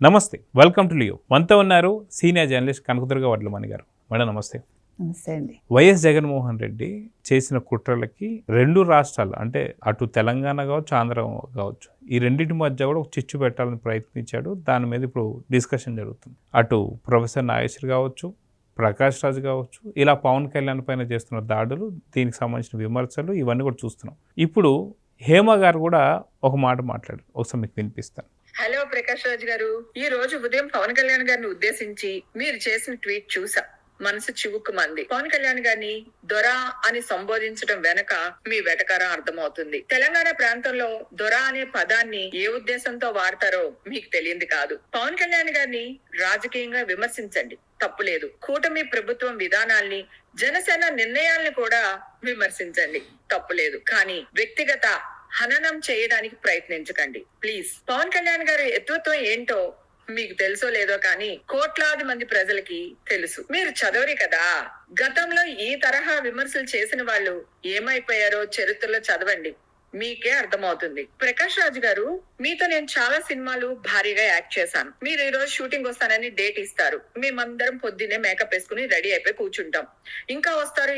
నమస్తే, welcome to Leo. మనతో ఉన్నారు సీనియర్ జర్నలిస్ట్ కనకదుర్గ వడ్లమణి గారు. మేడం నమస్తే. నమస్తే అండి. వైఎస్ జగన్మోహన్ రెడ్డి చేసిన కుట్రలకి రెండు రాష్ట్రాలు అంటే అటు తెలంగాణ కావచ్చు, ఆంధ్ర కావచ్చు, ఈ రెండింటి మధ్య కూడా ఒక చిచ్చు పెట్టాలని ప్రయత్నించాడు. దాని మీద ఇప్పుడు డిస్కషన్ జరుగుతుంది. అటు ప్రొఫెసర్ నాగేశ్వర్ కావచ్చు, ప్రకాష్ రాజ్ కావచ్చు, ఇలా పవన్ కళ్యాణ్ పైన చేస్తున్న దాడులు, దీనికి సంబంధించిన విమర్శలు ఇవన్నీ కూడా చూస్తున్నాం. ఇప్పుడు హేమ గారు కూడా ఒక మాట మాట్లాడారు, ఒకసారి మీకు వినిపిస్తాను. హలో ప్రకాష్ రాజ్ గారు, ఈ రోజు ఉదయం పవన్ కళ్యాణ్ గారిని ఉద్దేశించి మీరు చేసిన ట్వీట్ చూసా. మనసు చివుక్కుమంది. పవన్ కళ్యాణ్ గారిని దొర అని సంబోధించడం వెనక మీ వెటకారం అర్థమవుతుంది. తెలంగాణ ప్రాంతంలో దొర అనే పదాన్ని ఏ ఉద్దేశంతో వాడతారో మీకు తెలియంది కాదు. పవన్ కళ్యాణ్ గారిని రాజకీయంగా విమర్శించండి, తప్పులేదు. కూటమి ప్రభుత్వం విధానాల్ని, జనసేన నిర్ణయాల్ని కూడా విమర్శించండి, తప్పులేదు. కానీ వ్యక్తిగత హననం చేయడానికి ప్రయత్నించకండి ప్లీజ్. పవన్ కళ్యాణ్ గారి ఎత్వత్వం ఏంటో మీకు తెలుసో లేదో కానీ కోట్లాది మంది ప్రజలకి తెలుసు. మీరు చదవరి కదా. గతంలో ఈ తరహా విమర్శలు చేసిన వాళ్ళు ఏమైపోయారో చరిత్రలో చదవండి, మీకే అర్థమవుతుంది. ప్రకాష్ రాజ్ గారు, మీతో నేను చాలా సినిమాలు భారీగా యాక్ట్ చేశాను. మీరు ఈ రోజు షూటింగ్ వస్తానని డేట్ ఇస్తారు. మేమందరం పొద్దున్నే మేకప్ వేసుకుని రెడీ అయిపోయి కూర్చుంటాం. ఇంకా వస్తారు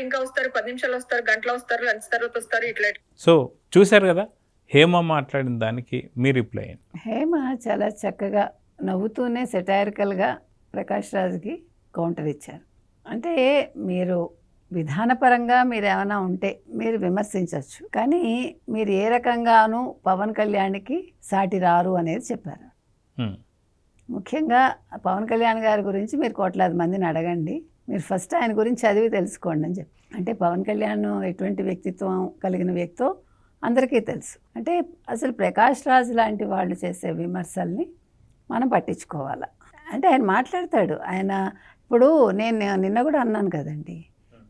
10 నిమిషాలు వస్తారు, గంటలు వస్తారు, లంచ్ తర్వాత వస్తారు, ఇట్లా. సో చూశారు కదా హేమ మాట్లాడిన దానికి మీ రిప్లై ఏంటి? హేమ చాలా చక్కగా నవ్వుతూనే సెటైరికల్గా ప్రకాష్ రాజ్కి కౌంటర్ ఇచ్చారు. అంటే మీరు విధానపరంగా మీరు ఏమైనా ఉంటే మీరు విమర్శించవచ్చు, కానీ మీరు ఏ రకంగానూ పవన్ కళ్యాణ్కి సాటి రారు అనేది చెప్పారు. ముఖ్యంగా పవన్ కళ్యాణ్ గారి గురించి మీరు కోట్లాది మందిని అడగండి, మీరు ఫస్ట్ ఆయన గురించి చదివి తెలుసుకోండి అని చెప్పి. అంటే పవన్ కళ్యాణ్ ఎటువంటి వ్యక్తిత్వం కలిగిన వ్యక్తో అందరికీ తెలుసు. అంటే అసలు ప్రకాష్ రాజ్ లాంటి వాళ్ళు చేసే విమర్శల్ని మనం పట్టించుకోవాలి. అంటే ఆయన మాట్లాడతాడు. ఆయన ఇప్పుడు నేను నిన్న కూడా అన్నాను కదండి,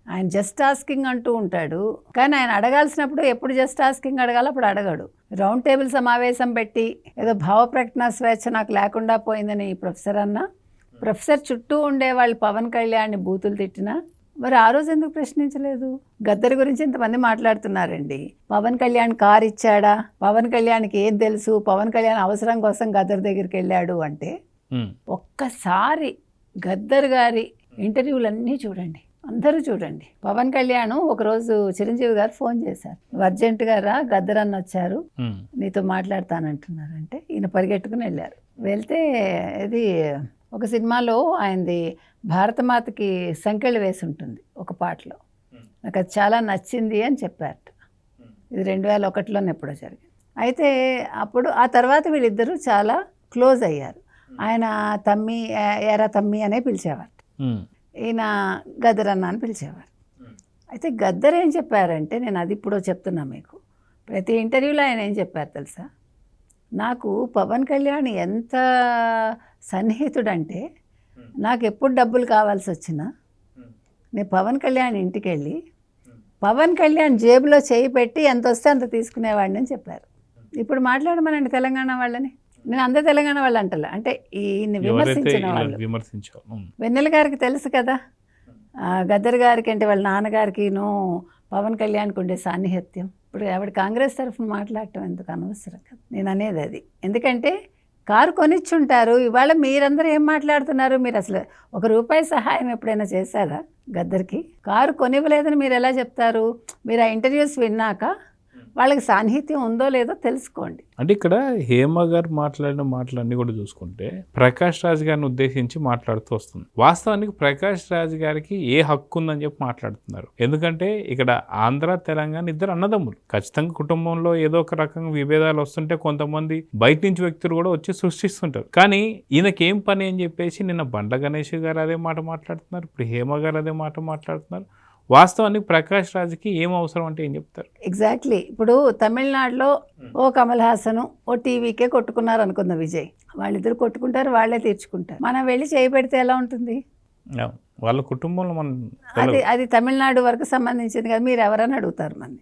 ఆయన జస్ట్ ఆస్కింగ్ అంటూ ఉంటాడు, కానీ ఆయన అడగాల్సినప్పుడు ఎప్పుడు జస్ట్ ఆస్కింగ్ అడగాలో అప్పుడు అడగడు. రౌండ్ టేబుల్ సమావేశం పెట్టి ఏదో భావ ప్రకటన స్వేచ్ఛ నాకు లేకుండా పోయిందని ప్రొఫెసర్ అన్న, ప్రొఫెసర్ చుట్టూ ఉండేవాళ్ళు పవన్ కళ్యాణ్ని బూతులు తిట్టినా మరి ఆ రోజు ఎందుకు ప్రశ్నించలేదు? గద్దర్ గురించి ఇంతమంది మాట్లాడుతున్నారండి. పవన్ కళ్యాణ్ కార్ ఇచ్చాడా, పవన్ కళ్యాణ్కి ఏం తెలుసు, పవన్ కళ్యాణ్ అవసరం కోసం గద్దర్ దగ్గరికి వెళ్ళాడు అంటే ఒక్కసారి గద్దర్ గారి ఇంటర్వ్యూలన్నీ చూడండి, అందరూ చూడండి. పవన్ కళ్యాణ్ ఒకరోజు చిరంజీవి గారు ఫోన్ చేశారు, అర్జెంటుగా రా, గద్దర్ అన్న వచ్చారు, నీతో మాట్లాడతానంటున్నారంటే ఈయన పరిగెట్టుకుని వెళ్ళారు. వెళ్తే ఇది ఒక సినిమాలో ఆయనది భారతమాతకి సంకెళ్ళు వేసి ఉంటుంది ఒక పాటలో, నాకు అది చాలా నచ్చింది అని చెప్పారట. ఇది 2001లోనే ఎప్పుడో జరిగింది. అయితే అప్పుడు ఆ తర్వాత వీళ్ళిద్దరూ చాలా క్లోజ్ అయ్యారు. ఆయన తమ్మి, ఎరా తమ్మి అనే పిలిచేవారు, ఈయన గద్దర్ అన్న అని పిలిచేవారు. అయితే గద్దర్ ఏం చెప్పారంటే, నేను అది ఇప్పుడు చెప్తున్నా మీకు, ప్రతి ఇంటర్వ్యూలో ఆయన ఏం చెప్పారు తెలుసా, నాకు పవన్ కళ్యాణ్ ఎంత సన్నిహితుడంటే నాకు ఎప్పుడు డబ్బులు కావాల్సి వచ్చినా నేను పవన్ కళ్యాణ్ ఇంటికి వెళ్ళి పవన్ కళ్యాణ్ జేబులో చేయి పెట్టి ఎంత వస్తే అంత తీసుకునేవాడిని అని చెప్పారు. ఇప్పుడు మాట్లాడమనండి తెలంగాణ వాళ్ళని, నేను అందరు తెలంగాణ వాళ్ళు అంటలే, అంటే ఈయన్ని విమర్శించిన వాళ్ళు. వెన్నెల గారికి తెలుసు కదా, గద్దర్ గారికి అంటే వాళ్ళ నాన్నగారికినో పవన్ కళ్యాణ్కి ఉండే సాన్నిహిత్యం. ఇప్పుడు ఆవిడ కాంగ్రెస్ తరఫున మాట్లాడటం ఎందుకు అనవసరం కదా, నేను అనేది అది. ఎందుకంటే కారు కొనిచ్చుంటారు, ఇవాళ మీరందరూ ఏం మాట్లాడుతున్నారు? మీరు అసలు ₹1 సహాయం ఎప్పుడైనా చేశారా గద్దర్కి? కారు కొనివ్వలేదని మీరు ఎలా చెప్తారు? మీరు ఆ ఇంటర్వ్యూస్ విన్నాక వాళ్ళకి సాన్నిహిత్యం ఉందో లేదో తెలుసుకోండి. అంటే ఇక్కడ హేమ గారు మాట్లాడిన మాటలన్నీ కూడా చూసుకుంటే ప్రకాష్ రాజ్ గారిని ఉద్దేశించి మాట్లాడుతూ వస్తుంది. వాస్తవానికి ప్రకాష్ రాజ్ గారికి ఏ హక్కు ఉందని చెప్పి మాట్లాడుతున్నారు. ఎందుకంటే ఇక్కడ ఆంధ్ర తెలంగాణ ఇద్దరు అన్నదమ్ములు, ఖచ్చితంగా కుటుంబంలో ఏదో ఒక రకంగా విభేదాలు వస్తుంటే కొంతమంది బయట నుంచి వ్యక్తులు కూడా వచ్చి సృష్టిస్తుంటారు. కానీ ఈయనకేం పని అని చెప్పేసి నిన్న బండ్ల గణేష్ గారు అదే మాట మాట్లాడుతున్నారు, ఇప్పుడు హేమ గారు అదే మాట మాట్లాడుతున్నారు. వాస్తవానికి ప్రకాష్ రాజ్కి ఏం అవసరం అంటే ఏం చెప్తారు? ఎగ్జాక్ట్లీ. ఇప్పుడు తమిళనాడులో ఓ కమల్ హాసన్ ఓ టీవీకే కొట్టుకున్నారు అనుకుందాం, విజయ్, వాళ్ళిద్దరు కొట్టుకుంటారు, వాళ్ళే తీర్చుకుంటారు. మనం వెళ్ళి చేయి పెడితే ఎలా ఉంటుంది? వాళ్ళ కుటుంబంలో మనం అది తమిళనాడు వరకు సంబంధించింది కదా, మీరు ఎవరైనా అడుగుతారు మన.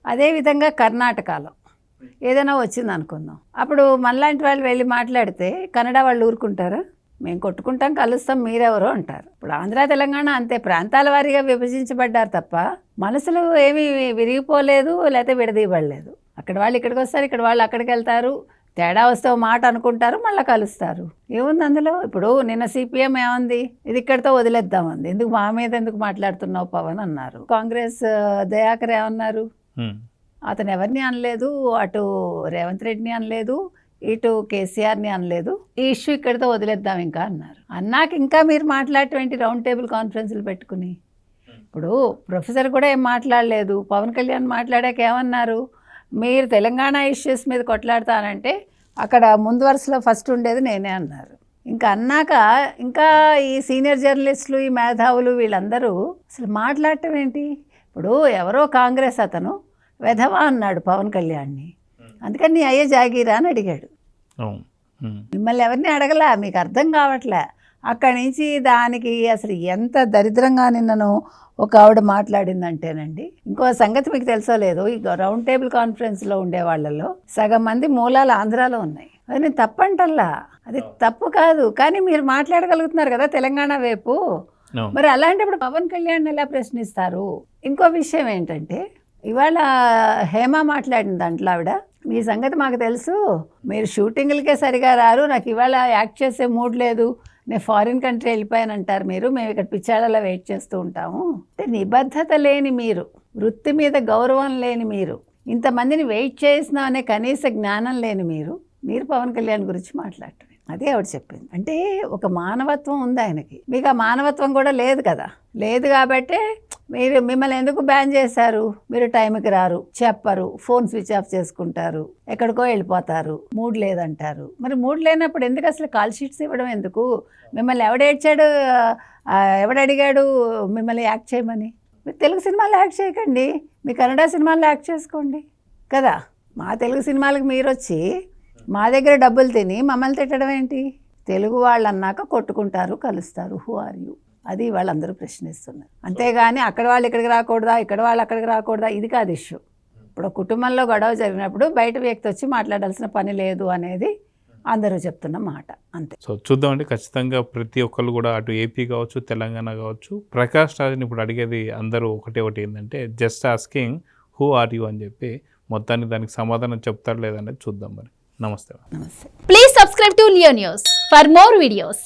అదేవిధంగా కర్ణాటకలో ఏదైనా వచ్చింది అనుకుందాం, అప్పుడు మనలాంటి వాళ్ళు వెళ్ళి మాట్లాడితే కన్నడ వాళ్ళు ఊరుకుంటారా? మేము కొట్టుకుంటాం, కలుస్తాం, మీరెవరో అంటారు. ఇప్పుడు ఆంధ్ర తెలంగాణ అంతే, ప్రాంతాల వారీగా విభజించబడ్డారు తప్ప మనసులు ఏమీ విరిగిపోలేదు, లేకపోతే విడదీయబడలేదు. అక్కడ వాళ్ళు ఇక్కడికి వస్తారు, ఇక్కడ వాళ్ళు అక్కడికి వెళ్తారు, తేడా వస్తే ఓ మాట అనుకుంటారు, మళ్ళీ కలుస్తారు. ఏముంది అందులో? ఇప్పుడు నిన్న సిపిఎం ఏముంది, ఇది ఇక్కడితో వదిలేద్దామంది. ఎందుకు మా మీద ఎందుకు మాట్లాడుతున్నావు పవన్ అన్నారు. కాంగ్రెస్ దయాకర్ ఏమన్నారు, అతను ఎవరిని అనలేదు, అటు రేవంత్ రెడ్డిని అనలేదు, ఇటు కేసీఆర్ని అనలేదు, ఈ ఇష్యూ ఇక్కడితో వదిలేద్దాం ఇంకా అన్నారు. అన్నాక ఇంకా మీరు మాట్లాడేటువంటి రౌండ్ టేబుల్ కాన్ఫరెన్స్లు పెట్టుకుని, ఇప్పుడు ప్రొఫెసర్ కూడా ఏం మాట్లాడలేదు. పవన్ కళ్యాణ్ మాట్లాడాక ఏమన్నారు, మీరు తెలంగాణ ఇష్యూస్ మీద కొట్లాడతానంటే అక్కడ ముందు వరుసలో ఫస్ట్ ఉండేది నేనే అన్నారు. ఇంకా అన్నాక ఇంకా ఈ సీనియర్ జర్నలిస్టులు, ఈ మేధావులు వీళ్ళందరూ అసలు మాట్లాడటం ఏంటి? ఇప్పుడు ఎవరో కాంగ్రెస్ అతను వెధవా అన్నాడు పవన్ కళ్యాణ్ని, అందుకని నీ అయ్యే జాగీరా అని అడిగాడు. మిమ్మల్ని ఎవరిని అడగలా, మీకు అర్థం కావట్లే. అక్కడి నుంచి దానికి అసలు ఎంత దరిద్రంగా నిన్నను ఒక ఆవిడ మాట్లాడిందంటేనండి, ఇంకో సంగతి మీకు తెలుసో లేదు, ఈ రౌండ్ టేబుల్ కాన్ఫరెన్స్లో ఉండే వాళ్ళలో సగం మంది మూలాలు ఆంధ్రాలో ఉన్నాయి. అది నేను తప్పంటల్లా, అది తప్పు కాదు, కానీ మీరు మాట్లాడగలుగుతున్నారు కదా తెలంగాణ వైపు. మరి అలాంటప్పుడు పవన్ కళ్యాణ్ ఎలా ప్రశ్నిస్తారు? ఇంకో విషయం ఏంటంటే, ఇవాళ హేమ మాట్లాడిన దాంట్లో ఆవిడ, మీ సంగతి మాకు తెలుసు, మీరు షూటింగ్లకే సరిగా రారు, నాకు ఇవాళ యాక్ట్ చేసే మూడ్ లేదు, నేను ఫారిన్ కంట్రీ వెళ్ళిపోయానంటారు మీరు, మేము ఇక్కడ పిచ్చాడలా వెయిట్ చేస్తూ ఉంటాము. అంటే నిబద్ధత లేని మీరు, వృత్తి మీద గౌరవం లేని మీరు, ఇంతమందిని వెయిట్ చేసినా అనే కనీస జ్ఞానం లేని మీరు పవన్ కళ్యాణ్ గురించి మాట్లాడటం, అదే ఆవిడ చెప్పింది. అంటే ఒక మానవత్వం ఉంది ఆయనకి, మీకు ఆ మానవత్వం కూడా లేదు కదా. లేదు కాబట్టే మిమ్మల్ని ఎందుకు బ్యాన్ చేశారు? మీరు టైంకి రారు, చెప్పరు, ఫోన్ స్విచ్ ఆఫ్ చేసుకుంటారు, ఎక్కడికో వెళ్ళిపోతారు, మూడ్ లేదంటారు. మరి మూడ్ లేనప్పుడు ఎందుకు అసలు కాల్ షీట్స్ ఇవ్వడం ఎందుకు? మిమ్మల్ని ఎవడేడ్చాడు, ఎవడడిగాడు మిమ్మల్ని యాక్ట్ చేయమని? మీరు తెలుగు సినిమాల్లో యాక్ట్ చేయకండి, మీ కన్నడ సినిమాల్లో యాక్ట్ చేసుకోండి కదా. మా తెలుగు సినిమాలకు మీరు వచ్చి మా దగ్గర డబ్బులు తిని మమ్మల్ని తిట్టడం ఏంటి? తెలుగు వాళ్ళు అన్నాక కొట్టుకుంటారు, కలుస్తారు. Who are you? అది వాళ్ళందరూ ప్రశ్నిస్తున్నారు. అంతేగాని అక్కడ వాళ్ళు ఇక్కడికి రాకూడదా, ఇక్కడ వాళ్ళు అక్కడికి రాకూడదా, ఇది కాదు ఇష్యూ. ఇప్పుడు కుటుంబంలో గొడవ జరిగినప్పుడు బయట వ్యక్తి వచ్చి మాట్లాడాల్సిన పని లేదు అనేది అందరూ చెప్తున్న మాట, అంతే. సో చూద్దామండి, ఖచ్చితంగా ప్రతి ఒక్కరు కూడా అటు ఏపీ కావచ్చు, తెలంగాణ కావచ్చు, ప్రకాష్ రాజ్ని ఇప్పుడు అడిగేది అందరూ ఒకటి ఏంటంటే, just asking who are you అని చెప్పి మొత్తానికి దానికి సమాధానం చెప్తారు లేదనేది చూద్దాం. మరి నమస్తే. నమస్తే. Please subscribe to Leo News for more videos.